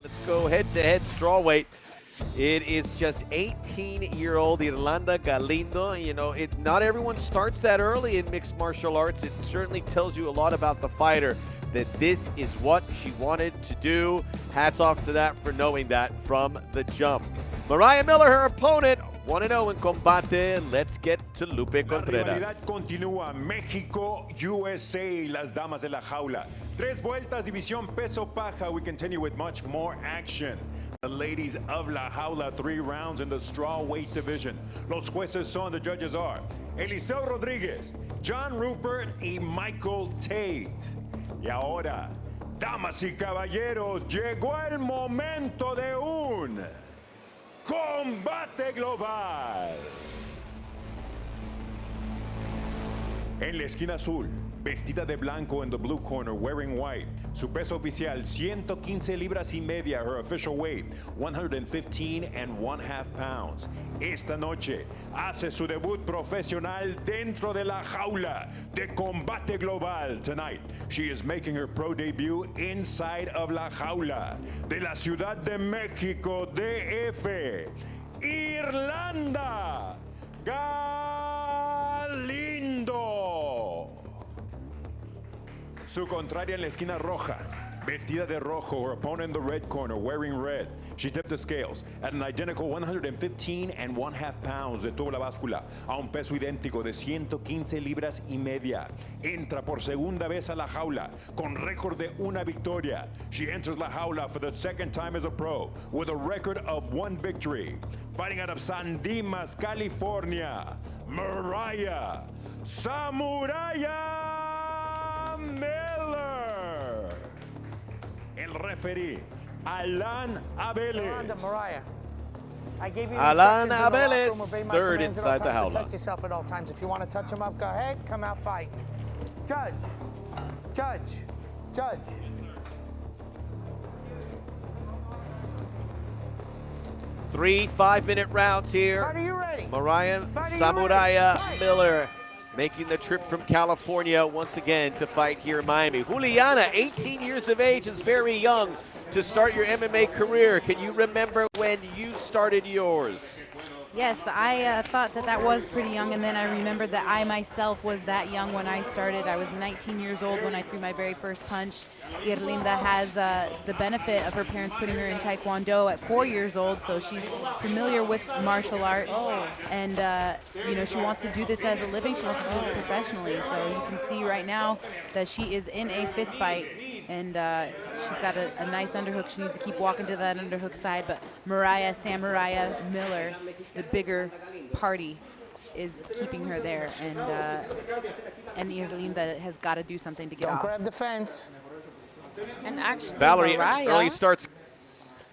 Let's go head-to-head strawweight. It is just 18-year-old Irlanda Galindo. You know, not everyone starts that early in mixed martial arts. It certainly tells you a lot about the fighter, that this is what she wanted to do. Hats off to that for knowing that from the jump. Maraya Miller, her opponent, 1-0 in combate. Let's get to Lupe Contreras. La rivalidad continúa. México, USA, las damas de la jaula. Tres vueltas, división peso paja. We continue with much more action. The ladies of la jaula, 3 rounds in the straw weight division. Los jueces son, the judges are Eliseo Rodríguez, John Rupert y Michael Tate. Y ahora, damas y caballeros, llegó el momento de un combate global. En la esquina azul, vestida de blanco in the blue corner, wearing white. Su peso oficial, 115 libras y media. Her official weight, 115.5 pounds. Esta noche hace su debut profesional dentro de la jaula de combate global. Tonight, she is making her pro debut inside of la jaula de la Ciudad de México, DF. Irlanda Galindo. Su contraria en la esquina roja, vestida de rojo, her opponent in the red corner, wearing red. She tipped the scales at an identical 115.5 pounds. Detuvo la báscula a un peso idéntico de 115 libras y media. Entra por segunda vez a la jaula con récord de una victoria. She enters la jaula for the second time as a pro with a record of 1 victory. Fighting out of San Dimas, California, Maraya Samuraya Miller. El referee, Alan Abeles. Maraya. I gave you Alan instructions in the locker Abeles, room, obey my third commands at inside all the times, jaula. Protect yourself at all times. If you want to touch him up, go ahead. Come out, fight. Judge. Judge. Judge. Three 5-minute rounds here. Fight, are you ready? Maraya Fight, are you Samuraya ready? Fight. Miller making the trip from California once again to fight here in Miami. Juliana, 18 years of age, is very young to start your MMA career. Can you remember when you started yours? Yes, I thought that was pretty young, and then I remembered that I myself was that young when I started. I was 19 years old when I threw my very first punch. Irlinda has the benefit of her parents putting her in Taekwondo at 4 years old, so she's familiar with martial arts, and you know, she wants to do this as a living. She wants to do it professionally, so you can see right now that she is in a fist fight. And she's got a nice underhook. She needs to keep walking to that underhook side. But Maraya Samuraya Miller, the bigger party, is keeping her there. And Irlanda has got to do something to get off. Don't grab the fence. And actually, Valerie, early starts.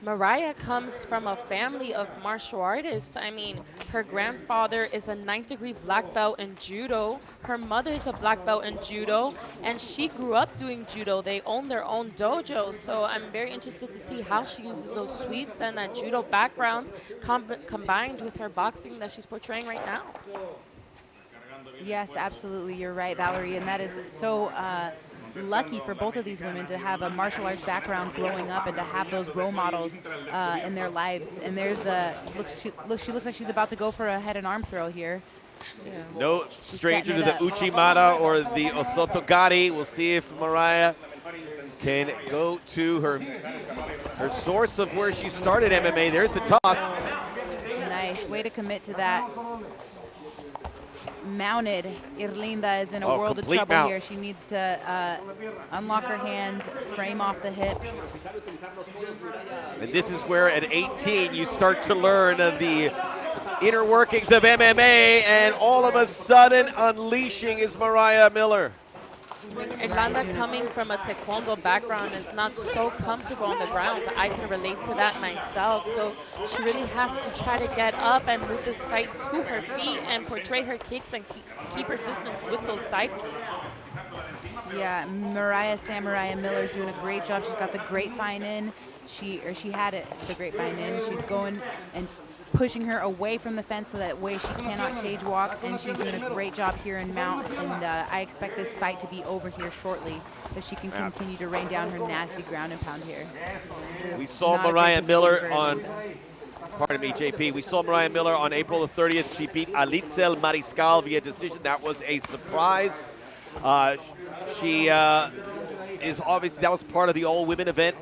Maraya comes from a family of martial artists. I mean, her grandfather is a 9th-degree black belt in judo. Her mother's a black belt in judo, and she grew up doing judo. They own their own dojo, so I'm very interested to see how she uses those sweeps and that judo background combined with her boxing that she's portraying right now. Yes, absolutely. You're right, Valerie, and that is so lucky for both of these women to have a martial arts background growing up and to have those role models in their lives. And there's the she looks like she's about to go for a head and arm throw here. Yeah. No stranger to the Uchimata or the Osotogari. We'll see if Maraya can go to her source of where she started MMA. There's the toss. Nice way to commit to that. Mounted, Irlinda is in a world of trouble here. She needs to unlock her hands, frame off the hips. And this is where at 18 you start to learn of the inner workings of MMA, and all of a sudden unleashing is Maraya Miller. Irlanda, coming from a Taekwondo background, is not so comfortable on the ground. I can relate to that myself. So she really has to try to get up and move this fight to her feet and portray her kicks and keep her distance with those side kicks. Yeah, Maraya Samuraya Miller's doing a great job. She's got the grapevine in. She had it, the grapevine in. She's going and pushing her away from the fence so that way she cannot cage walk, and she's doing a great job here in mount, and I expect this fight to be over here shortly if she can continue to rain down her nasty ground and pound here. We saw Maraya Miller on, pardon me, JP, we saw Maraya Miller on April the 30th. She beat Alitzel Mariscal via decision. That was a surprise. She is obviously, that was part of the all-women event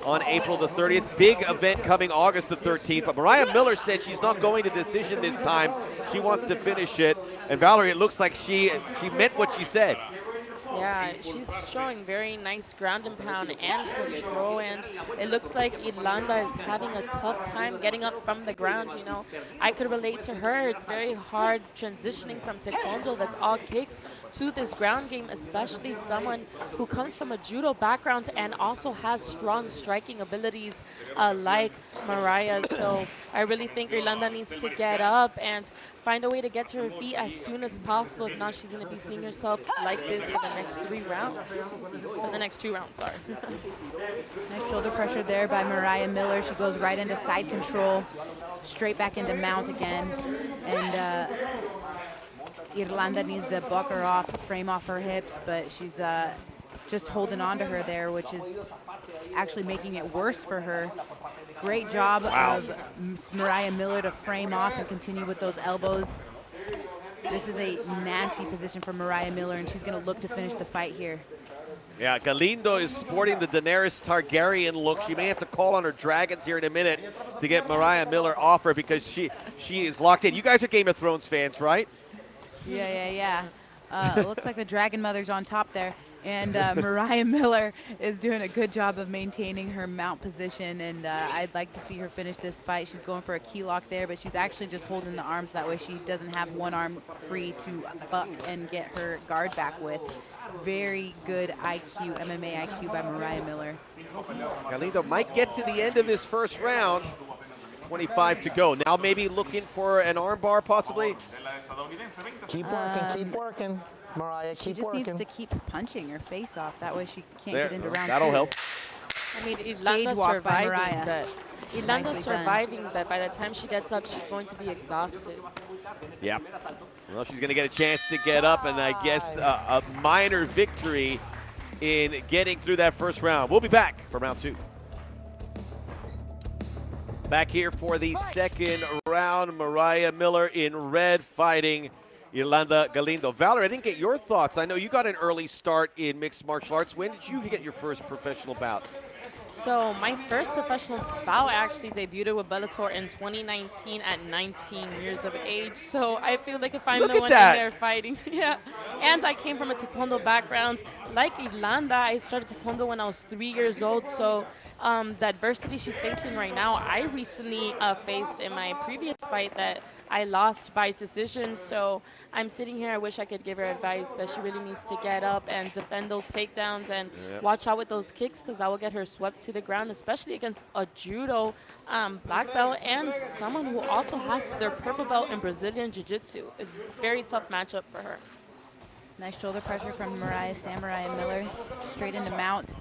on April the 30th. Big event coming August the 13th. But Maraya Miller said she's not going to decision this time. She wants to finish it. And Valerie, it looks like she meant what she said. Yeah, she's showing very nice ground and pound and control, and it looks like Irlanda is having a tough time getting up from the ground. You know, I could relate to her. It's very hard transitioning from taekwondo, that's all kicks, to this ground game, especially someone who comes from a judo background and also has strong striking abilities like Maraya. So I really think Irlanda needs to get up and find a way to get to her feet as soon as possible. If not, she's going to be seeing herself like this for the next 3 rounds. For the next 2 rounds, sorry. Nice shoulder pressure there by Maraya Miller. She goes right into side control, straight back into mount again. And Irlanda needs to buck her off, frame off her hips, but she's just holding on to her there, which is actually making it worse for her. Great job of Maraya Miller to frame off and continue with those elbows. This is a nasty position for Maraya Miller, and she's going to look to finish the fight here. Yeah, Galindo is sporting the Daenerys Targaryen look. She may have to call on her dragons here in a minute to get Maraya Miller off her because she is locked in. You guys are Game of Thrones fans, right? Yeah. Looks like the Dragon Mother's on top there. And Maraya Miller is doing a good job of maintaining her mount position, and I'd like to see her finish this fight. She's going for a key lock there, but she's actually just holding the arms. That way she doesn't have one arm free to buck and get her guard back with. Very good IQ, MMA IQ by Maraya Miller. Galindo might get to the end of this first round. 25 to go. Now maybe looking for an armbar possibly. Keep working. Maraya, she just working. needs to keep punching her face off. That way she can't get into round That'll 2. help. I mean, Irlanda's surviving that. Irlanda's surviving that. By the time she gets up, she's going to be exhausted. Yep. Well, she's going to get a chance to get up, and I guess a minor victory in getting through that first round. We'll be back for round 2. Back here for the second round. Maraya Miller in red fighting Irlanda Galindo. Valerie, I didn't get your thoughts. I know you got an early start in mixed martial arts. When did you get your first professional bout? So my first professional bout actually debuted with Bellator in 2019 at 19 years of age. So I feel like if I'm the one in there fighting, yeah. And I came from a taekwondo background. Like Irlanda, I started taekwondo when I was 3 years old. So the adversity she's facing right now, I recently faced in my previous fight that I lost by decision. So I'm sitting here, I wish I could give her advice, but she really needs to get up and defend those takedowns and watch out with those kicks, because I will get her swept to the ground, especially against a judo black belt and someone who also has their purple belt in Brazilian Jiu-Jitsu. It's a very tough matchup for her. Nice shoulder pressure from Maraya Miller. Straight into mount.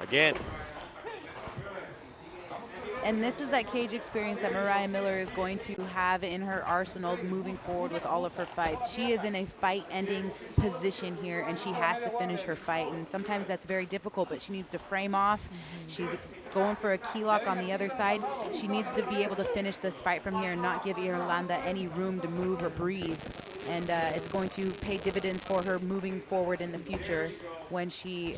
Again. And this is that cage experience that Maraya Miller is going to have in her arsenal moving forward with all of her fights. She is in a fight-ending position here, and she has to finish her fight. And sometimes that's very difficult, but she needs to frame off. She's going for a key lock on the other side. She needs to be able to finish this fight from here and not give Irlanda any room to move or breathe. And it's going to pay dividends for her moving forward in the future when she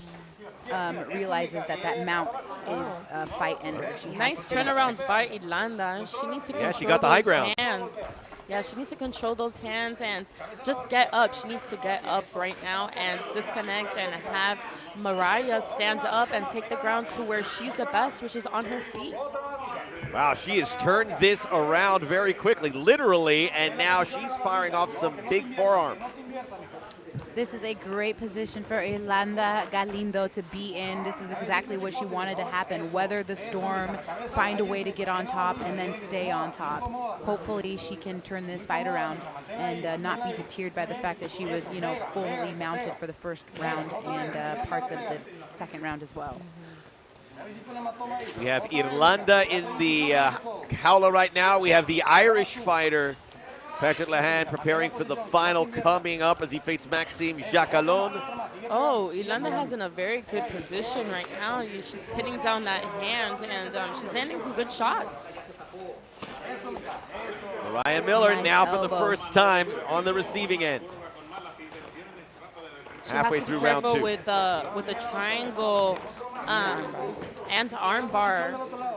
realizes that mount is a fight ender. Nice turnaround by Irlanda. She needs to control she got the high ground. Hands. Yeah, she needs to control those hands and just get up. She needs to get up right now and disconnect and have Maraya stand up and take the ground to where she's the best, which is on her feet. Wow, she has turned this around very quickly, literally, and now she's firing off some big forearms. This is a great position for Irlanda Galindo to be in. This is exactly what she wanted to happen. Weather the storm, find a way to get on top, and then stay on top. Hopefully she can turn this fight around and not be deterred by the fact that she was, fully mounted for the first round and parts of the second round as well. We have Irlanda in the howler right now. We have the Irish fighter, Patrick Lahan, preparing for the final coming up as he faces Maxime Jacalon. Oh, Irlanda has in a very good position right now. She's pinning down that hand, and she's landing some good shots. Maraya Miller Nice now for the elbow. first time on the receiving end. She Halfway has to through be round careful 2. with a triangle and arm bar,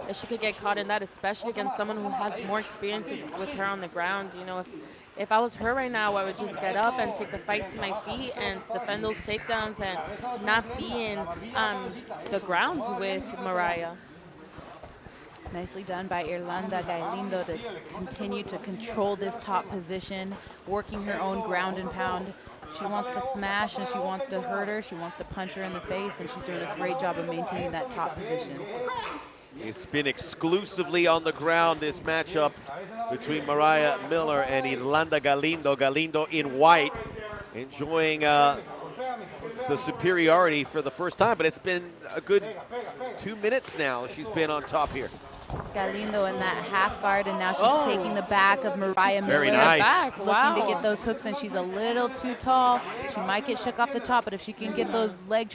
that she could get caught in that, especially against someone who has more experience with her on the ground. You know, if I was her right now, I would just get up and take the fight to my feet and defend those takedowns and not be in the ground with Maraya. Nicely done by Irlanda Galindo to continue to control this top position, working her own ground and pound. She wants to smash and she wants to hurt her. She wants to punch her in the face, and she's doing a great job of maintaining that top position. It's been exclusively on the ground, this matchup between Maraya Miller and Irlanda Galindo. Galindo in white, enjoying the superiority for the first time, but it's been a good 2 minutes now she's been on top here. Galindo in that half guard, and now she's taking the back of Maraya Miller. Very nice. Back. Looking Wow. to get those hooks, and she's a little too tall. She might get shook off the top, but if she can get those leg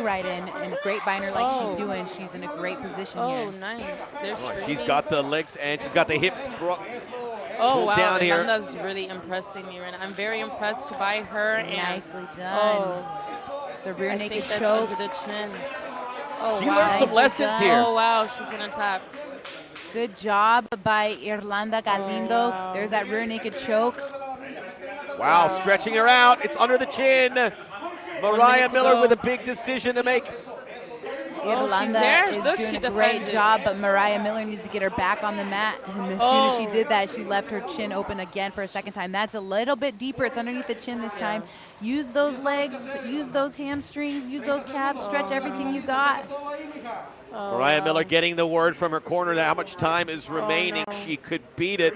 right in and grapevine her like she's doing, she's in a great position Oh, here. nice. They're She's streaming. got the legs and she's got the hips Oh, pulled wow. down here. Irlanda's really impressing me right now. I'm very impressed by her. And Nicely done. Oh, It's a rear I naked think that's choke. under the chin. Oh, She wow. learned some Nicely lessons done. here. Oh, wow. She's going to tap. Good job by Irlanda Galindo. wow. There's that rear naked choke. Wow, stretching her out. It's under the chin. Maraya minute to Miller go. with a big decision to make. Irlanda there. is Look, doing she a great defended. job, but Maraya Miller needs to get her back on the mat. And as soon as she did that, she left her chin open again for a second time. That's a little bit deeper. It's underneath the chin this time. Use those legs, use those hamstrings, use those calves, stretch everything you got. Maraya Miller getting the word from her corner that how much time is remaining. no. She could beat it.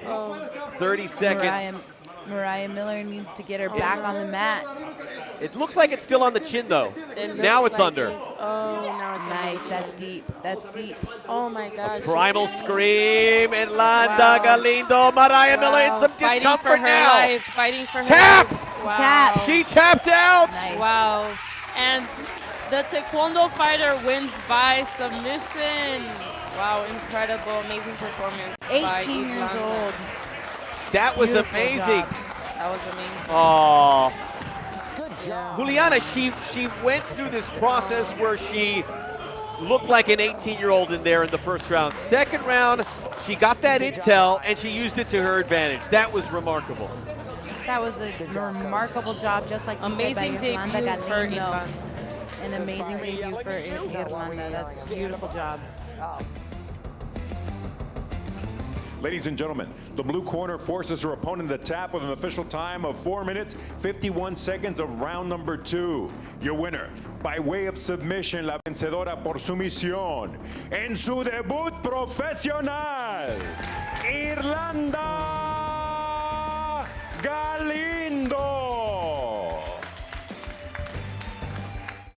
30 seconds. Maraya Miller needs to get her back on the mat. It looks like it's still on the chin, though. It Now looks it's like under. Oh, now it's Nice, under. that's deep, that's deep. Oh, my gosh. Primal scream. Irlanda Wow. Galindo. Maraya Miller in some Fighting discomfort for her now. life. Fighting for her Tap! life. Wow. Tap. She tapped out. Nice. Wow. And the Taekwondo fighter wins by submission. Wow, incredible, amazing performance by 18 years Irlanda. old. That was Beautiful amazing. job. That was amazing. Oh. Good job. Juliana, she went through this process where she looked like an 18-year-old in there in the first round. Second round, she got that intel and she used it to her advantage. That was remarkable. That was a remarkable job, just like you Amazing said, by debut Irlanda for Galindo. Irlanda. An amazing debut for Irlanda. That's a beautiful job. Ladies and gentlemen, the blue corner forces her opponent to tap with an official time of 4 minutes, 51 seconds of round number 2. Your winner, by way of submission, la vencedora por sumisión, en su debut profesional, Irlanda